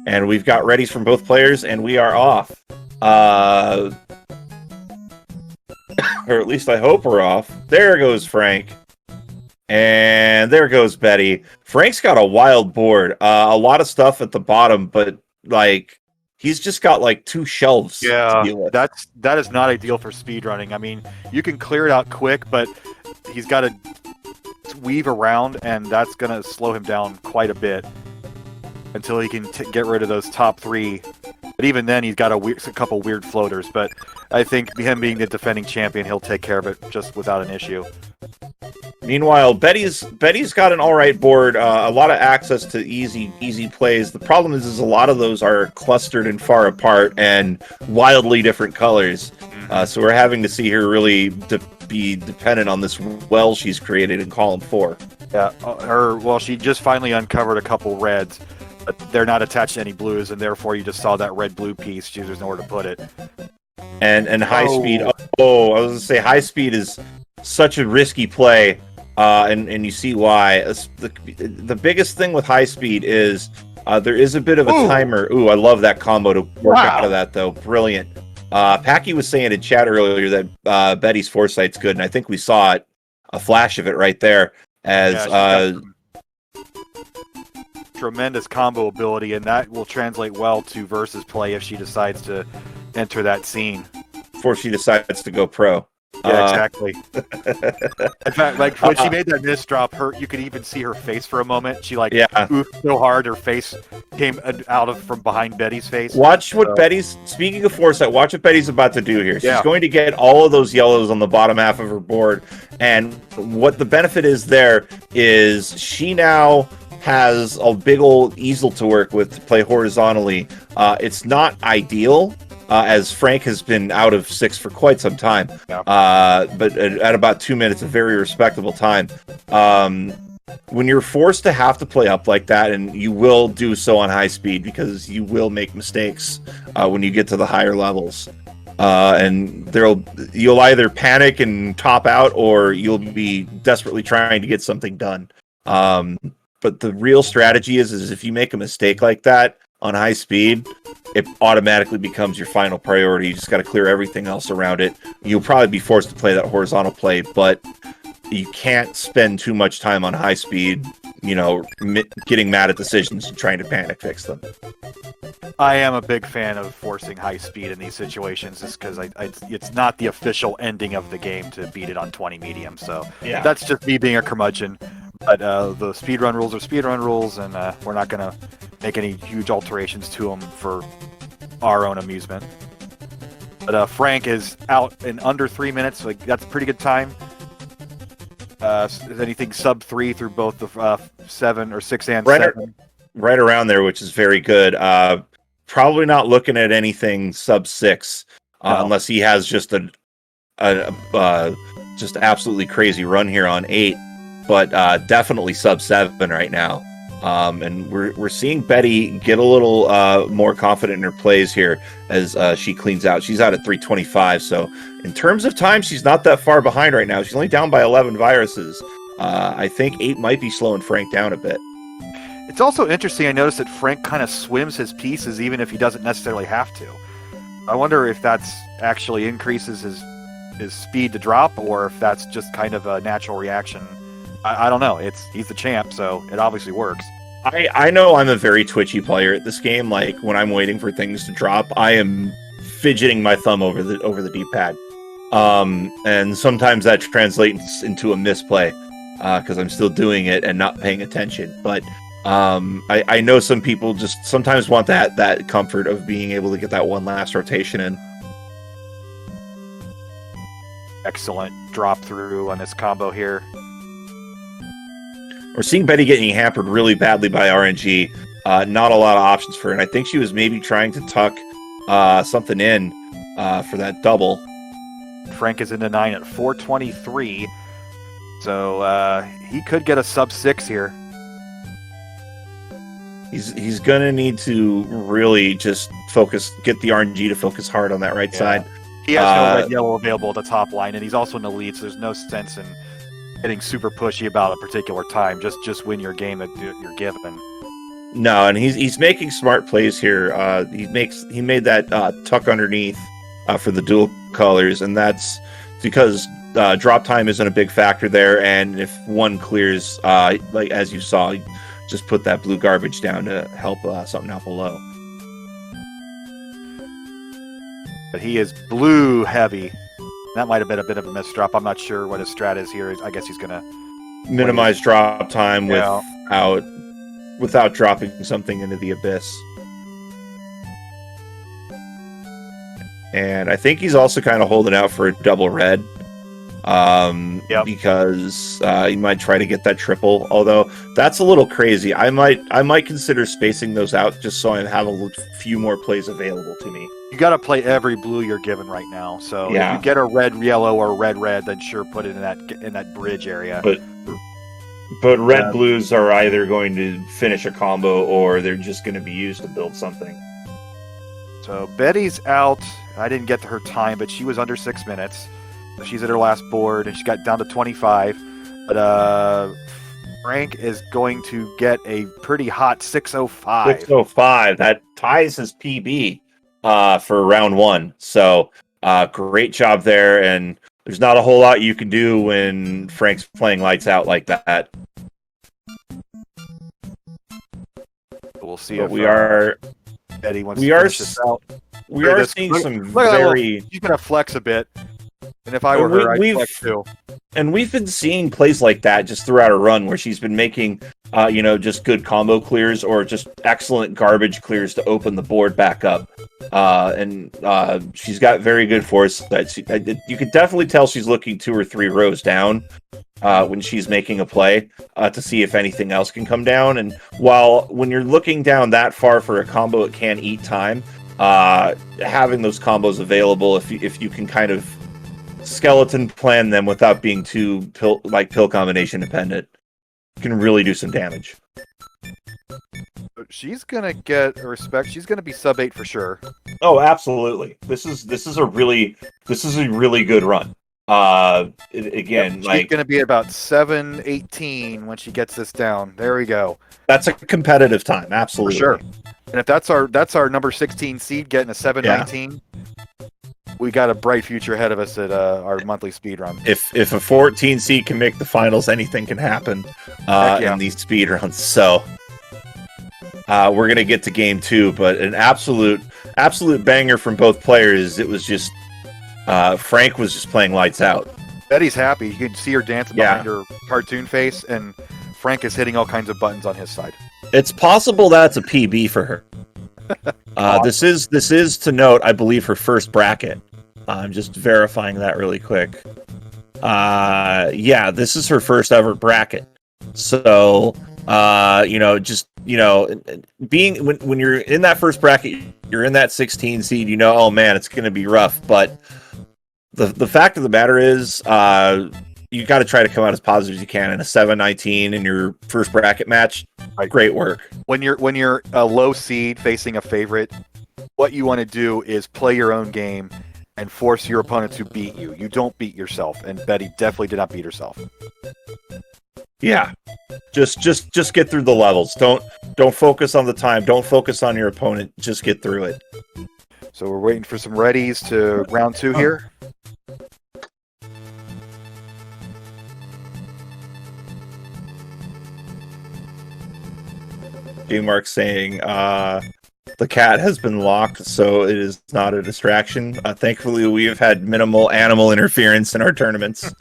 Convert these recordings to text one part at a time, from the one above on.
And we've got readies from both players, and we are off. Or at least I hope we're off. There goes Frank. And there goes Betty. Frank's got a wild board. A lot of stuff at the bottom, but like he's just got like 2 shelves to deal with. That is not ideal for speedrunning. I mean, you can clear it out quick, but he's got to weave around, and that's going to slow him down quite a bit until he can get rid of those top 3. But even then, he's got a couple weird floaters. But I think him being the defending champion, he'll take care of it just without an issue. Meanwhile, Betty's got an all right board, a lot of access to easy plays. The problem is a lot of those are clustered and far apart and wildly different colors. So we're having to see her really be dependent on this well she's created in column 4. Yeah, she just finally uncovered a couple reds, but they're not attached to any blues, and therefore you just saw that red-blue piece. There's nowhere to put it. And high speed. Oh, I was gonna say high speed is such a risky play. And you see why. The biggest thing with high speed is there is a bit of a timer. Ooh, I love that combo to work out of that, though. Brilliant. Packy was saying in chat earlier that Betty's foresight's good, and I think we saw it, a flash of it right there. As tremendous combo ability, and that will translate well to versus play if she decides to enter that scene. Before she decides to go pro. Yeah, exactly. In fact, like when she made that miss drop, you could even see her face for a moment. She oofed so hard, her face came out from behind Betty's face. Watch what speaking of foresight, watch what Betty's about to do here. She's going to get all of those yellows on the bottom half of her board. And what the benefit is there is she now has a big old easel to work with to play horizontally. It's not ideal. As Frank has been out of 6 for quite some time. Yeah. But at about 2 minutes, a very respectable time. When you're forced to have to play up like that, and you will do so on high speed because you will make mistakes when you get to the higher levels. And you'll either panic and top out, or you'll be desperately trying to get something done. But the real strategy is if you make a mistake like that, on high speed, it automatically becomes your final priority. You just got to clear everything else around it. You'll probably be forced to play that horizontal play, but you can't spend too much time on high speed, getting mad at decisions and trying to panic fix them. I am a big fan of forcing high speed in these situations just because it's not the official ending of the game to beat it on 20 medium. So that's just me being a curmudgeon. But the speedrun rules are speedrun rules, and we're not going to make any huge alterations to them for our own amusement. But Frank is out in under 3 minutes, so that's a pretty good time. Is anything sub 3 through both the 7 or 6 and 7? Right around there, which is very good. Probably not looking at anything sub 6 unless he has just a just absolutely crazy run here on 8. But definitely sub 7 right now. And we're seeing Betty get a little more confident in her plays here as she cleans out. She's out at 325, so in terms of time, she's not that far behind right now. She's only down by 11 viruses. I think 8 might be slowing Frank down a bit. It's also interesting, I noticed that Frank kind of swims his pieces even if he doesn't necessarily have to. I wonder if that's actually increases his speed to drop, or if that's just kind of a natural reaction. I don't know. He's the champ, so it obviously works. I know I'm a very twitchy player at this game. Like when I'm waiting for things to drop, I am fidgeting my thumb over the D-pad, and sometimes that translates into a misplay because I'm still doing it and not paying attention. But I know some people just sometimes want that comfort of being able to get that one last rotation in. Excellent drop through on this combo here. We're seeing Betty getting hampered really badly by RNG. Not a lot of options for her. And I think she was maybe trying to tuck something in for that double. Frank is into 9 at 423. So he could get a sub 6 here. He's going to need to really just get the RNG to focus hard on that right side. He has no red yellow available at the top line, and he's also in the lead, so there's no sense in getting super pushy about a particular time. Just win your game that you're given. No, and he's making smart plays here. He made that tuck underneath for the dual colors, and that's because drop time isn't a big factor there. And if one clears, like as you saw, just put that blue garbage down to help something out below. But he is blue heavy. That might have been a bit of a misdrop. I'm not sure what his strat is here. I guess he's gonna minimize drop time without dropping something into the abyss. And I think he's also kind of holding out for a double red. Because he might try to get that triple, although that's a little crazy. I might consider spacing those out just so I have a few more plays available to me. You got to play every blue you're given right now. So if you get a red yellow or red, then sure put it in that bridge area. But red blues are either going to finish a combo or they're just going to be used to build something. So Betty's out. I didn't get to her time, but she was under 6 minutes. So she's at her last board, and she got down to 25. But Frank is going to get a pretty hot 605. 605. That ties his PB for round one. So great job there, and there's not a whole lot you can do when Frank's playing lights out like that. We'll see but if Betty wants to finish this out. We are seeing some very... She's going to flex a bit. And if I were her, I'd flex too. And we've been seeing plays like that just throughout her run where she's been making, just good combo clears or just excellent garbage clears to open the board back up. And she's got very good foresight. You can definitely tell she's looking 2 or 3 rows down when she's making a play to see if anything else can come down. And when you're looking down that far for a combo, it can eat time. Having those combos available, if you can kind of skeleton plan them without being too pill combination dependent, can really do some damage. She's gonna get respect. She's gonna be sub 8 for sure. Oh, absolutely. This is a really good run. She's gonna be about 7:18 when she gets this down. There we go. That's a competitive time, absolutely. For sure. And if that's our number 16 seed getting a 7:19. We got a bright future ahead of us at our monthly speed run. If a 14 seed can make the finals, anything can happen in these speed runs. So we're gonna get to game 2, but an absolute banger from both players. It was just Frank was just playing lights out. Betty's happy. You can see her dancing behind her cartoon face, and Frank is hitting all kinds of buttons on his side. It's possible that's a PB for her. This is to note, I believe, her first bracket. I'm just verifying that really quick. This is her first ever bracket. So, being when you're in that first bracket, you're in that 16 seed. Oh man, it's going to be rough. But the fact of the matter is, you got to try to come out as positive as you can. In a 7-19 in your first bracket match, great work. When you're a low seed facing a favorite, what you want to do is play your own game and force your opponent to beat you. You don't beat yourself, and Betty definitely did not beat herself. Yeah, just get through the levels. Don't focus on the time. Don't focus on your opponent. Just get through it. So we're waiting for some readies to round 2 here. Mark saying the cat has been locked, so it is not a distraction. Thankfully, we have had minimal animal interference in our tournaments.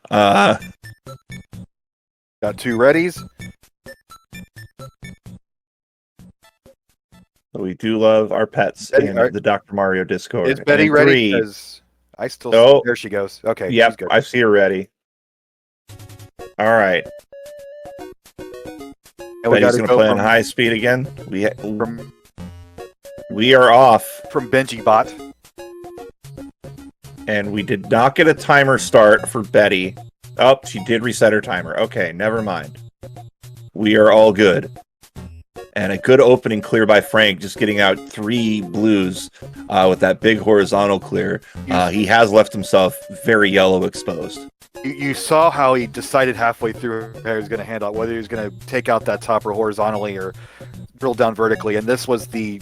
Got 2 readies. We do love our pets in the Dr. Mario Discord. Is Betty ready? Because I still... Oh, there she goes. Okay. Yep, I see her ready. All right. And Betty's going to play on high speed again. We are off. From Benji Bot. And we did not get a timer start for Betty. Oh, she did reset her timer. Okay, never mind. We are all good. And a good opening clear by Frank, just getting out 3 blues with that big horizontal clear. He has left himself very yellow exposed. You saw how he decided halfway through how he was going to handle it, whether he was going to take out that topper horizontally or drill down vertically. And this was the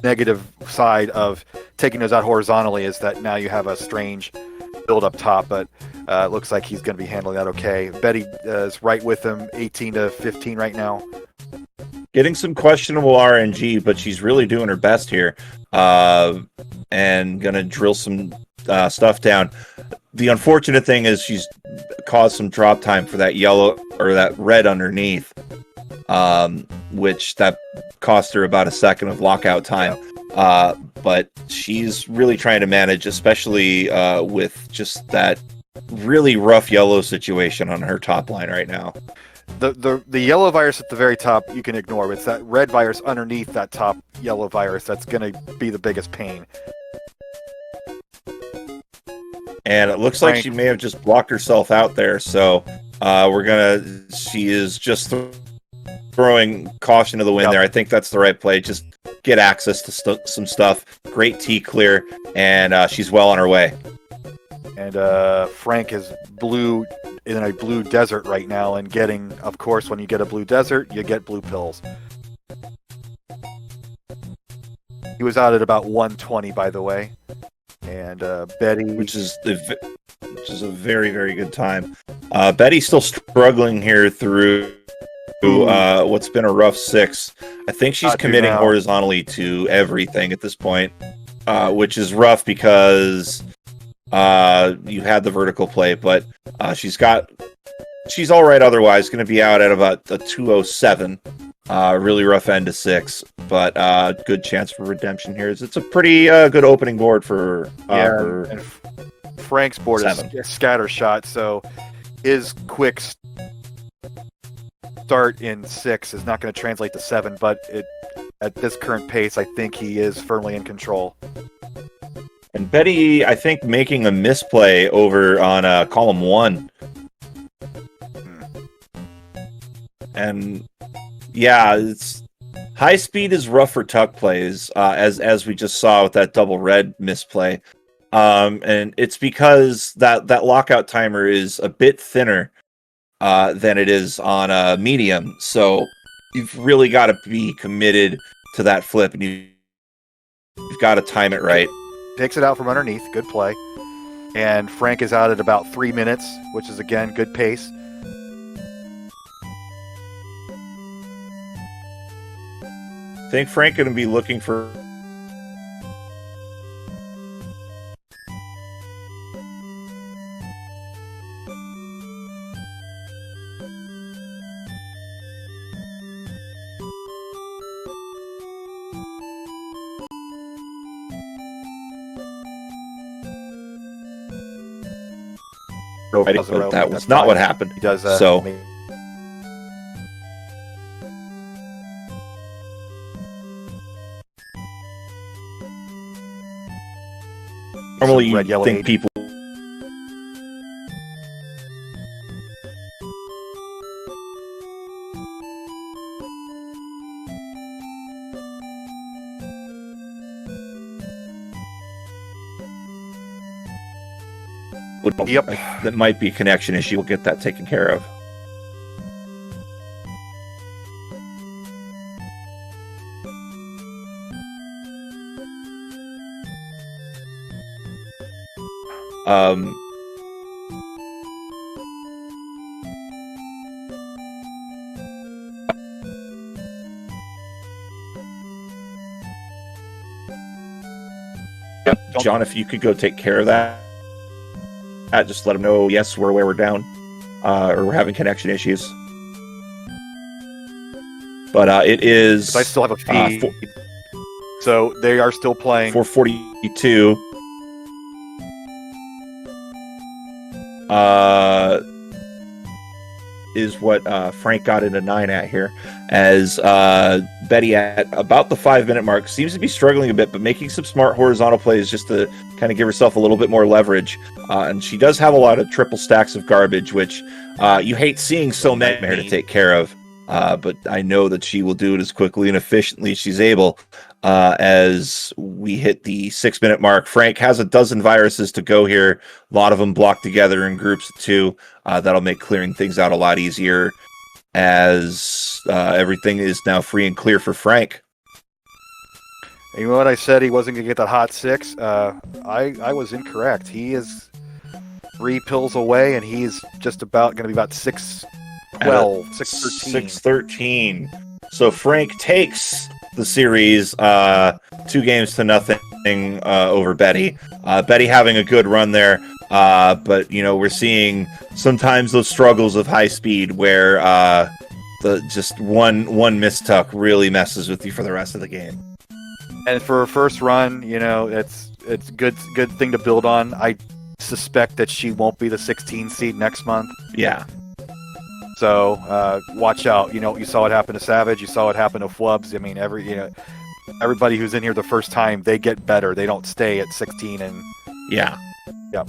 negative side of taking those out horizontally, is that now you have a strange build up top, but it looks like he's going to be handling that okay. Betty is right with him, 18 to 15 right now. Getting some questionable RNG, but she's really doing her best here, and going to drill some stuff down. The unfortunate thing is she's caused some drop time for that yellow or that red underneath, which that cost her about a second of lockout time. But she's really trying to manage, especially with just that really rough yellow situation on her top line right now. The yellow virus at the very top you can ignore, but it's that red virus underneath that top yellow virus that's going to be the biggest pain. And it looks like she may have just blocked herself out there, so she is just throwing caution to the wind there. I think that's the right play. Just get access to some stuff. Great T clear, and she's well on her way. And Frank is in a blue desert right now, and getting, of course, when you get a blue desert, you get blue pills. He was out at about 120, by the way. And Betty, which is a very, very good time. Betty's still struggling here through what's been a rough 6. I think she's committing horizontally to everything at this point, which is rough because you had the vertical play, but she's all right otherwise. Going to be out at about a 207. Really rough end to 6, but good chance for redemption here. It's a pretty good opening board for and Frank's board 7. is scatter shot, so his quick start in 6 is not going to translate to 7, but at this current pace, I think he is firmly in control. And Betty, I think, making a misplay over on column 1. And yeah, it's high speed is rough for tuck plays, as we just saw with that double red misplay. And it's because that lockout timer is a bit thinner than it is on a medium. So you've really got to be committed to that flip, and you've got to time it right. Takes it out from underneath. Good play. And Frank is out at about 3 minutes, which is, again, good pace. I think Frank going to be looking for but that was not what happened. He does so. Normally, you think people. Yep. That might be a connection issue. We'll get that taken care of. John, if you could go take care of that. Just let them know, yes, we're aware we're down, or we're having connection issues. But it is... I still have a feed, so they are still playing. 442. Is what Frank got into 9 at here, as Betty at about the 5-minute mark seems to be struggling a bit, but making some smart horizontal plays just to kind of give herself a little bit more leverage. And she does have a lot of triple stacks of garbage, which you hate seeing so many to take care of. but I know that she will do it as quickly and efficiently as she's able. As we hit the 6-minute mark, Frank has a dozen viruses to go here. A lot of them blocked together in groups of 2. That'll make clearing things out a lot easier, as everything is now free and clear for Frank. You know what I said? He wasn't going to get that hot 6. I was incorrect. He is 3 pills away, and he's just about going to be about 6-12, 6-13. 6-13. So Frank takes the series 2-0 over Betty. Betty having a good run there, but we're seeing sometimes those struggles of high speed where the just one mistuck really messes with you for the rest of the game. And for a first run, it's good thing to build on. I suspect that she won't be the 16 seed next month. Yeah. So watch out. You saw what happened to Savage. You saw what happened to Flubs. I mean, everybody who's in here the first time, they get better. They don't stay at 16 and. Yeah. Yeah.